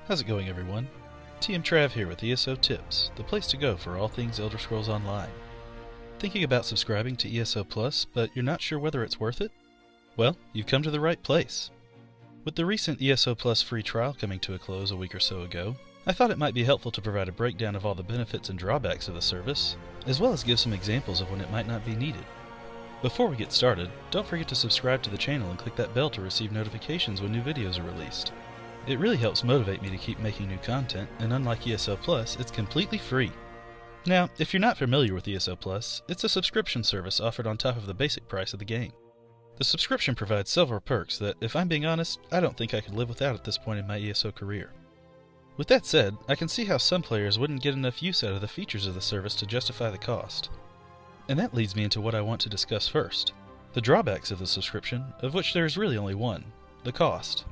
How's it going, everyone? TM Trav here with ESO Tips, the place to go for all things Elder Scrolls Online. Thinking about subscribing to ESO Plus, but you're not sure whether it's worth it? Well, you've come to the right place. With the recent ESO Plus free trial coming to a close a week or so ago, I thought it might be helpful to provide a breakdown of all the benefits and drawbacks of the service, as well as give some examples of when it might not be needed. Before we get started, don't forget to subscribe to the channel and click that bell to receive notifications when new videos are released. It really helps motivate me to keep making new content, and unlike ESO Plus, it's completely free. Now, if you're not familiar with ESO Plus, it's a subscription service offered on top of the basic price of the game. The subscription provides several perks that, if I'm being honest, I don't think I could live without at this point in my ESO career. With that said, I can see how some players wouldn't get enough use out of the features of the service to justify the cost. And that leads me into what I want to discuss first: the drawbacks of the subscription, of which there is really only one: the cost.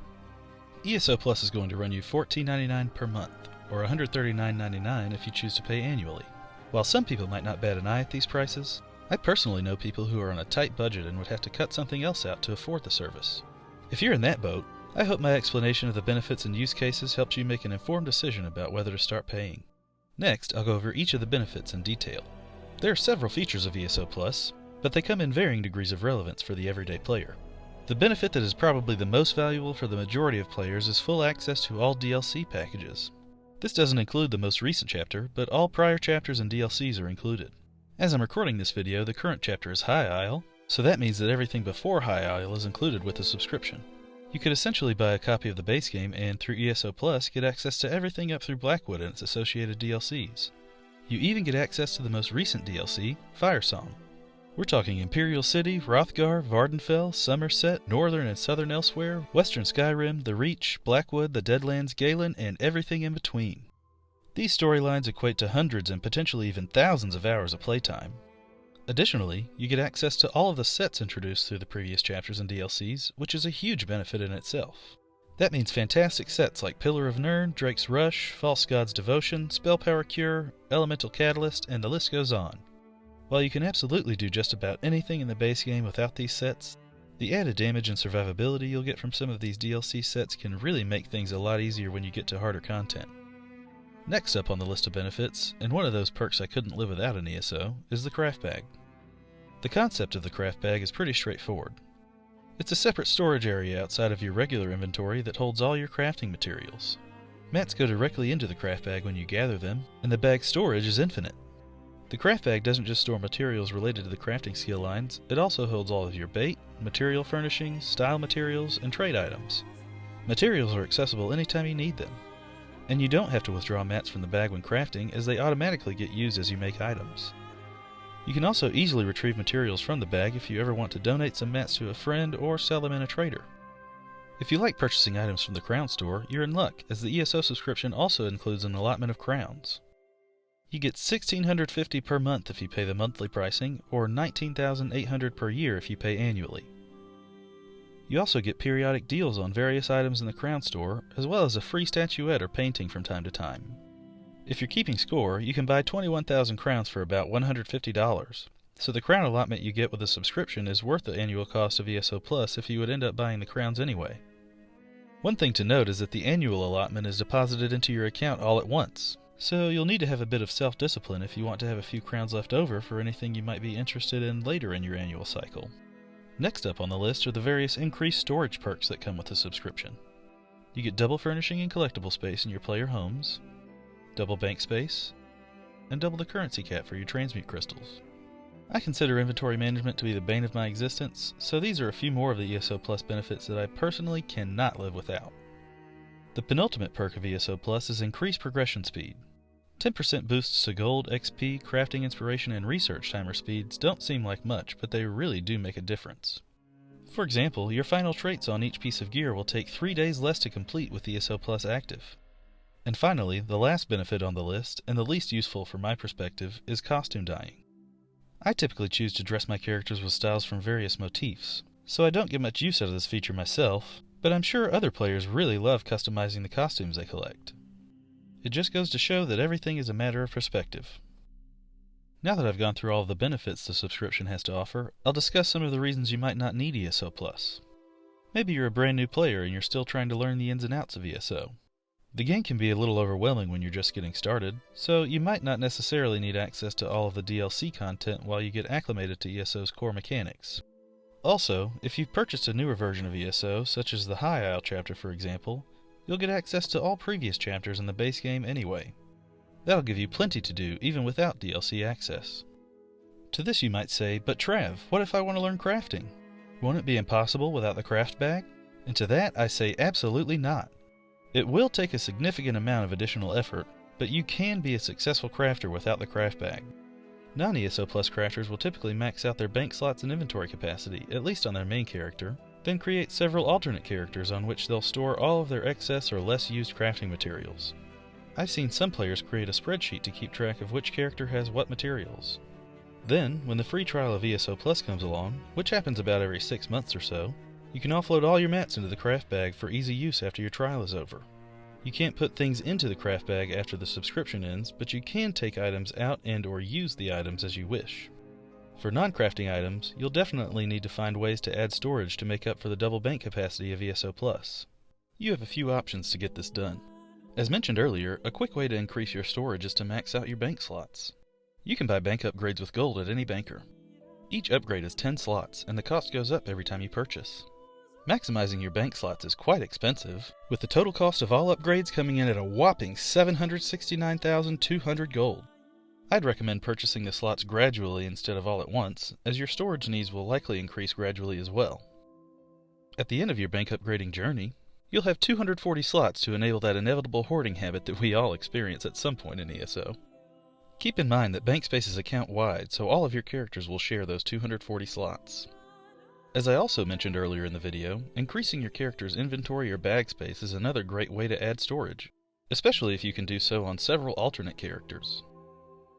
ESO Plus is going to run you $14.99 per month, or $139.99 if you choose to pay annually. While some people might not bat an eye at these prices, I personally know people who are on a tight budget and would have to cut something else out to afford the service. If you're in that boat, I hope my explanation of the benefits and use cases helps you make an informed decision about whether to start paying. Next, I'll go over each of the benefits in detail. There are several features of ESO Plus, but they come in varying degrees of relevance for the everyday player. The benefit that is probably the most valuable for the majority of players is full access to all DLC packages. This doesn't include the most recent chapter, but all prior chapters and DLCs are included. As I'm recording this video, the current chapter is High Isle, so that means that everything before High Isle is included with the subscription. You could essentially buy a copy of the base game and, through ESO Plus, get access to everything up through Blackwood and its associated DLCs. You even get access to the most recent DLC, Firesong. We're talking Imperial City, Hrothgar, Vardenfell, Somerset, Northern and Southern Elsewhere, Western Skyrim, The Reach, Blackwood, the Deadlands, Galen, and everything in between. These storylines equate to hundreds and potentially even thousands of hours of playtime. Additionally, you get access to all of the sets introduced through the previous chapters and DLCs, which is a huge benefit in itself. That means fantastic sets like Pillar of Nirn, Drake's Rush, False God's Devotion, Spell Power Cure, Elemental Catalyst, and the list goes on. While you can absolutely do just about anything in the base game without these sets, the added damage and survivability you'll get from some of these DLC sets can really make things a lot easier when you get to harder content. Next up on the list of benefits, and one of those perks I couldn't live without in ESO, is the craft bag. The concept of the craft bag is pretty straightforward. It's a separate storage area outside of your regular inventory that holds all your crafting materials. Mats go directly into the craft bag when you gather them, and the bag's storage is infinite. The craft bag doesn't just store materials related to the crafting skill lines, it also holds all of your bait, material furnishings, style materials, and trade items. Materials are accessible anytime you need them. And you don't have to withdraw mats from the bag when crafting, as they automatically get used as you make items. You can also easily retrieve materials from the bag if you ever want to donate some mats to a friend or sell them in a trader. If you like purchasing items from the crown store, you're in luck, as the ESO subscription also includes an allotment of crowns. You get $1,650 per month if you pay the monthly pricing, or $19,800 per year if you pay annually. You also get periodic deals on various items in the crown store, as well as a free statuette or painting from time to time. If you're keeping score, you can buy 21,000 crowns for about $150, so the crown allotment you get with a subscription is worth the annual cost of ESO Plus if you would end up buying the crowns anyway. One thing to note is that the annual allotment is deposited into your account all at once, so you'll need to have a bit of self-discipline if you want to have a few crowns left over for anything you might be interested in later in your annual cycle. Next up on the list are the various increased storage perks that come with the subscription. You get double furnishing and collectible space in your player homes, double bank space, and double the currency cap for your transmute crystals. I consider inventory management to be the bane of my existence, so these are a few more of the ESO Plus benefits that I personally cannot live without. The penultimate perk of ESO Plus is increased progression speed. 10% boosts to gold, XP, crafting inspiration, and research timer speeds don't seem like much, but they really do make a difference. For example, your final traits on each piece of gear will take 3 days less to complete with ESO Plus active. And finally, the last benefit on the list, and the least useful from my perspective, is costume dyeing. I typically choose to dress my characters with styles from various motifs, so I don't get much use out of this feature myself, but I'm sure other players really love customizing the costumes they collect. It just goes to show that everything is a matter of perspective. Now that I've gone through all of the benefits the subscription has to offer, I'll discuss some of the reasons you might not need ESO Plus. Maybe you're a brand new player and you're still trying to learn the ins and outs of ESO. The game can be a little overwhelming when you're just getting started, so you might not necessarily need access to all of the DLC content while you get acclimated to ESO's core mechanics. Also, if you've purchased a newer version of ESO, such as the High Isle chapter for example, you'll get access to all previous chapters in the base game anyway. That'll give you plenty to do even without DLC access. To this you might say, but Trav, what if I want to learn crafting? Won't it be impossible without the craft bag? And to that I say absolutely not. It will take a significant amount of additional effort, but you can be a successful crafter without the craft bag. Non-ESO Plus crafters will typically max out their bank slots and inventory capacity, at least on their main character, then create several alternate characters on which they'll store all of their excess or less used crafting materials. I've seen some players create a spreadsheet to keep track of which character has what materials. Then, when the free trial of ESO Plus comes along, which happens about every 6 months or so, you can offload all your mats into the craft bag for easy use after your trial is over. You can't put things into the craft bag after the subscription ends, but you can take items out and or use the items as you wish. For non-crafting items, you'll definitely need to find ways to add storage to make up for the double bank capacity of ESO Plus. You have a few options to get this done. As mentioned earlier, a quick way to increase your storage is to max out your bank slots. You can buy bank upgrades with gold at any banker. Each upgrade is 10 slots, and the cost goes up every time you purchase. Maximizing your bank slots is quite expensive, with the total cost of all upgrades coming in at a whopping 769,200 gold. I'd recommend purchasing the slots gradually instead of all at once, as your storage needs will likely increase gradually as well. At the end of your bank upgrading journey, you'll have 240 slots to enable that inevitable hoarding habit that we all experience at some point in ESO. Keep in mind that bank space is account-wide, so all of your characters will share those 240 slots. As I also mentioned earlier in the video, increasing your character's inventory or bag space is another great way to add storage, especially if you can do so on several alternate characters.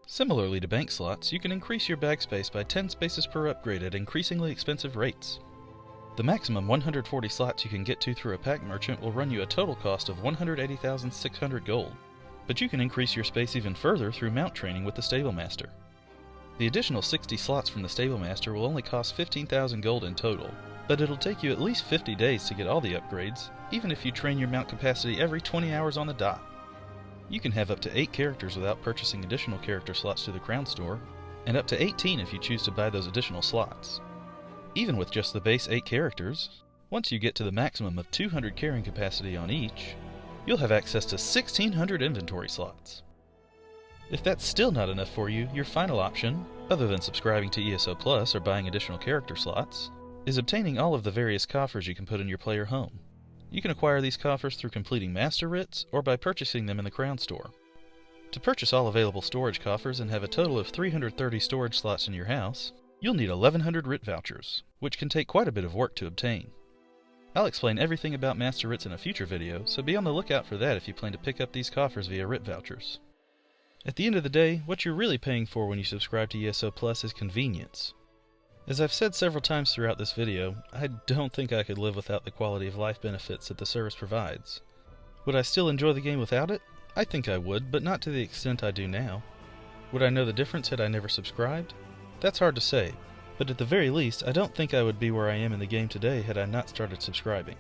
Similarly to bank slots, you can increase your bag space by 10 spaces per upgrade at increasingly expensive rates. The maximum 140 slots you can get to through a pack merchant will run you a total cost of 180,600 gold, but you can increase your space even further through mount training with the Stable Master. The additional 60 slots from the Stable Master will only cost 15,000 gold in total, but it'll take you at least 50 days to get all the upgrades, even if you train your mount capacity every 20 hours on the dot. You can have up to 8 characters without purchasing additional character slots through the Crown Store, and up to 18 if you choose to buy those additional slots. Even with just the base 8 characters, once you get to the maximum of 200 carrying capacity on each, you'll have access to 1,600 inventory slots. If that's still not enough for you, your final option, other than subscribing to ESO Plus or buying additional character slots, is obtaining all of the various coffers you can put in your player home. You can acquire these coffers through completing master writs or by purchasing them in the Crown Store. To purchase all available storage coffers and have a total of 330 storage slots in your house, you'll need 1,100 writ vouchers, which can take quite a bit of work to obtain. I'll explain everything about master writs in a future video, so be on the lookout for that if you plan to pick up these coffers via writ vouchers. At the end of the day, what you're really paying for when you subscribe to ESO Plus is convenience. As I've said several times throughout this video, I don't think I could live without the quality of life benefits that the service provides. Would I still enjoy the game without it? I think I would, but not to the extent I do now. Would I know the difference had I never subscribed? That's hard to say, but at the very least, I don't think I would be where I am in the game today had I not started subscribing.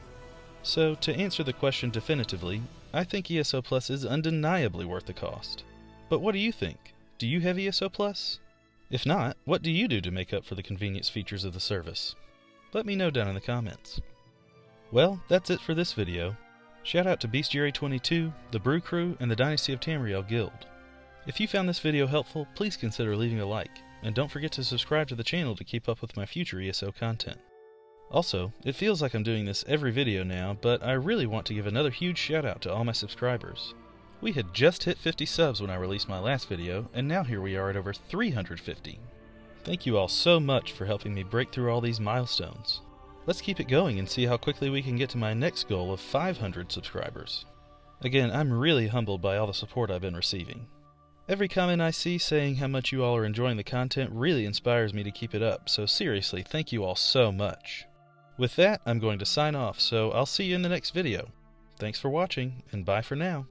So, to answer the question definitively, I think ESO Plus is undeniably worth the cost. But what do you think? Do you have ESO Plus? If not, what do you do to make up for the convenience features of the service? Let me know down in the comments. Well, that's it for this video. Shout out to Bestiary22, the Brew Crew, and the Dynasty of Tamriel Guild. If you found this video helpful, please consider leaving a like, and don't forget to subscribe to the channel to keep up with my future ESO content. Also, it feels like I'm doing this every video now, but I really want to give another huge shout out to all my subscribers. We had just hit 50 subs when I released my last video, and now here we are at over 350. Thank you all so much for helping me break through all these milestones. Let's keep it going and see how quickly we can get to my next goal of 500 subscribers. Again, I'm really humbled by all the support I've been receiving. Every comment I see saying how much you all are enjoying the content really inspires me to keep it up, so seriously, thank you all so much. With that, I'm going to sign off, so I'll see you in the next video. Thanks for watching, and bye for now.